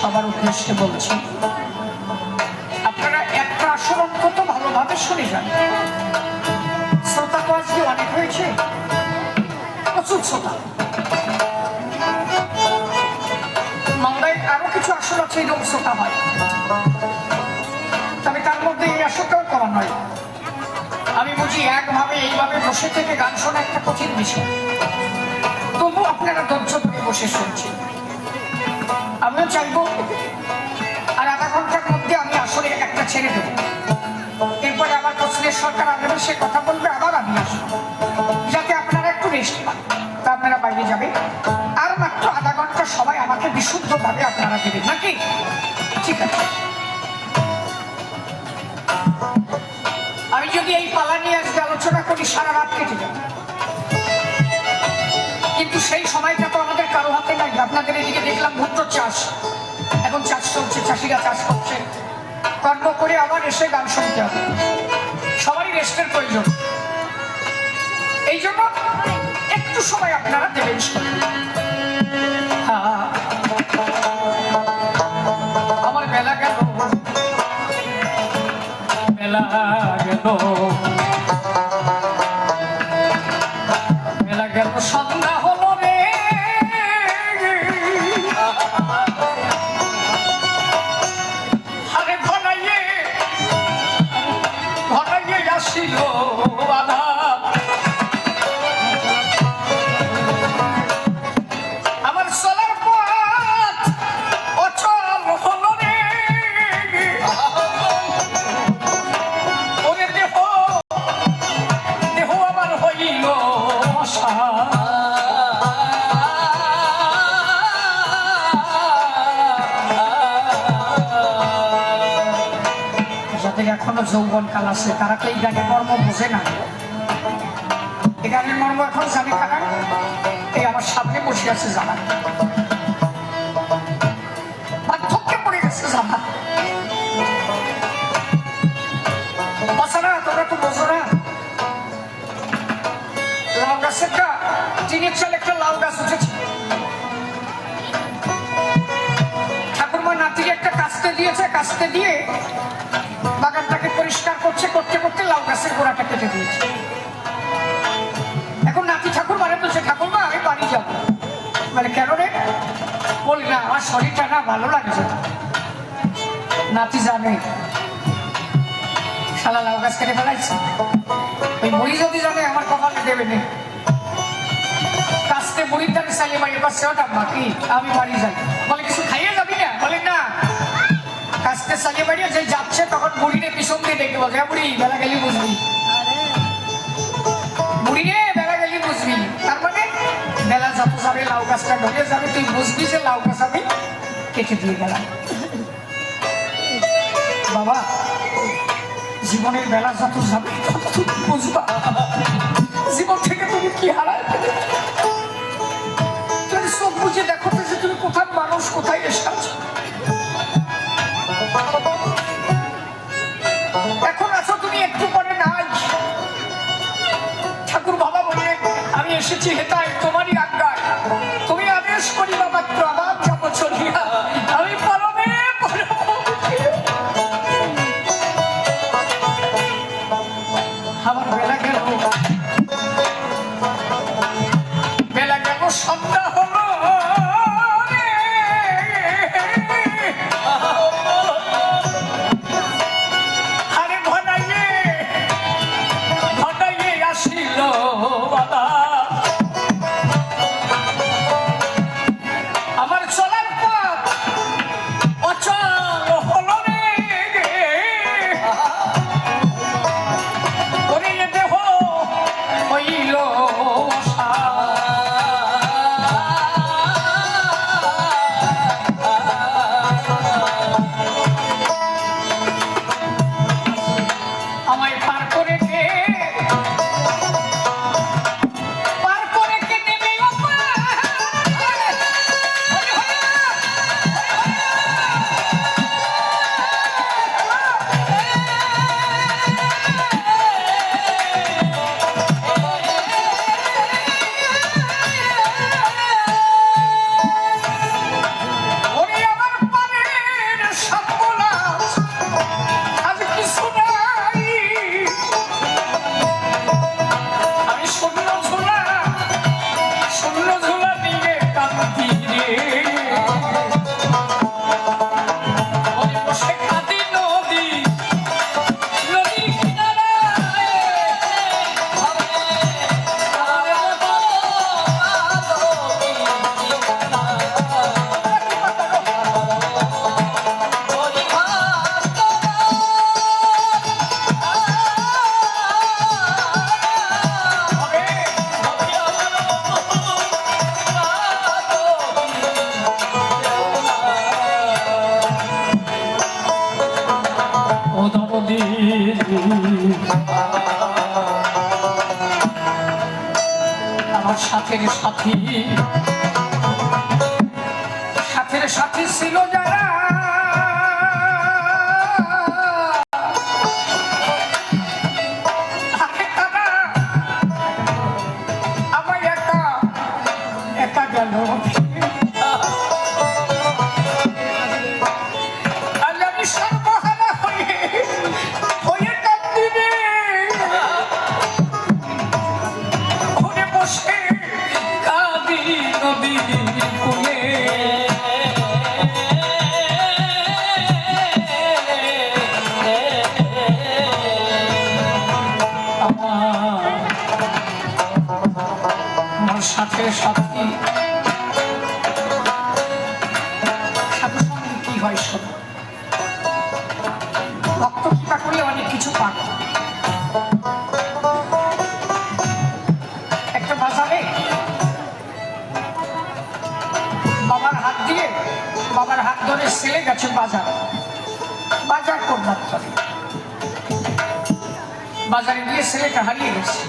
সবার উদ্দেশ্যে বলছি, আপনারা একটা আচরণ কত ভালোভাবে শুনে যান। শ্রোতা তো আজকে অনেক হয়েছে, প্রচুর শ্রোতা। মালদায় আরো কিছু আসর আছে এরকম শ্রোতা হয়, তবে তার মধ্যে এই আসরটাও করা নয়। আমি বুঝি একভাবে এইভাবে বসে থেকে গান শোনা একটা কঠিন বিষয়, তবু আপনারা ধৈর্য ধরে বসে শুনছেন। আমিও চাইব আর আধা ঘন্টার মধ্যে আমি আসলে একটা ছেড়ে দেবো, এরপরে আবার প্রশ্নের সরকার আসবে, সে কথা বলবে, আবার আমি আসবো, যাতে আপনারা একটু রেস্ট পান। তা আপনারা বাইরে যাবেন, আর মাত্র আধা ঘন্টা সবাই আমাকে বিশুদ্ধভাবে আপনারা দেবেন, নাকি? ঠিক আছে। আমি যদি এই পালা নিয়ে আজকে আলোচনা করি সারা রাত কেটে যাবে, কিন্তু সেই সময়টা তো আমাদের কারো হাতে নাই। আপনাদের এদিকে দেখলাম ভুট্টোর চাষ, এখন চাষ চলছে, চাষিরা চাষ করছে, কর্ম করে আবার এসে গান শুনতে হবে, সবারই রেস্টের প্রয়োজন। এই জন্য একটু সময় আপনারা দেবেন। আমার বেলা গেল, বেলা গেল, বেলা গেল, সন্ধ্যা হলো রে। আরে ঘনাইয়ে ঘনাইয়ে আসিল বাধা, আমার চলার পথ অচল হলো রে। ওরে দেহ দেহ আমার হইল যাদের এখনো যৌবন কাল আছে তারা তো এই গানের মর্ম বোঝে না। এই গানের মর্ম এখন জানে কারা? এই আমার সামনে বসে আছে জানা, পার্থক্যে পড়ে গেছে জানা। বাচ্চারা তোমরা তো বোঝো না, লাউ গাছের টিনের চাল একটা লাউ গাছ উঠেছে, ঠাকুরমা নাতিকে একটা কাস্তে দিয়েছে, কাস্তে দিয়ে বাগানটাকে পরিষ্কার করছে, করতে করতে লাউ গাছের গোড়াটা কেটে দিয়েছে। এখন নাতি ঠাকুরমারে বলছে, ঠাকুরমা আমি বাড়ি যাবো। মানে কেন রে? বলি না আমার শরীরটা না ভালো লাগছে। নাতি জানে শালা লাউ গাছ কেটে ফেলাইছে, ওই মুড়ি যদি জানে আমার কপালে দেবে না। কাস্তে মুড়ির দামে চালিয়ে বাড়ি পাচ্ছে, ওটা বাকি আমি বাড়ি যাই। বলে কিছু খাইয়ে যাবি না? বলে না। কাস্তে চালিয়ে বাড়িয়ে যে যাচ্ছে তখন বুড়িরে পিছন দিয়ে দেখতে বলছে, বুড়ি বেলা গেলি বুঝবি, বুড়ি রে বেলা গেলি বুঝবি। তার মানে বেলা যত যাবে লাউ গাছটা ঢলে যাবে, তুই বুঝবি যে লাউ গাছ আমি কেটে দিয়ে গেলাম। বাবা জীবনের বেলা যত যাবে তুমি বুঝবা জীবন থেকে তুমি কি হারায় ফেলে। তুমি চোখ বুঝে দেখো যে তুমি কোথায় মানুষ, কোথায় এসেছ। এখন আছো তুমি, একটু পরে নাই। ঠাকুর বাবা বললেন এসেছি হেতায় তোমারই আজ্ঞায়, তুমি আদেশ করিবা মাত্র আমার যাব চলিয়া, আমি পরমে আমার বেলা গেল, বেলা গেল সন্ধ্যা হলো, আরে ঘনাইয়ে ঘনাইয়ে আসিল বাবা, আমার চলার পথ অচল হলো রে, ওরে দেহ হইল আমায় পার করে কে নেবে ওরে আমার পারের সম্বলা আজ কিছু নাই, আমি শূন্য ঝোলা নিয়ে কাঁদি রে, ওরে বসে কাঁদি নদীর কিনারায়, ও দরদি আমার সাথের সাথী ছিল যারা, আরে তারা আমায় একা গেল, আজ আমি সর্বহারা হয়ে কাঁদি রে, ঘুরে বসে কাঁদি নদীর কূলে, আমার সাথে সাথী সঙ্গে কি হয় শোনো, ভক্ত কৃপা করলে অনেক কিছু পান। একটা বাজারে বাবার হাত ধরে ছেলে গেছে বাজার করবার, বাজারে গিয়ে ছেলেটা হারিয়ে গেছে।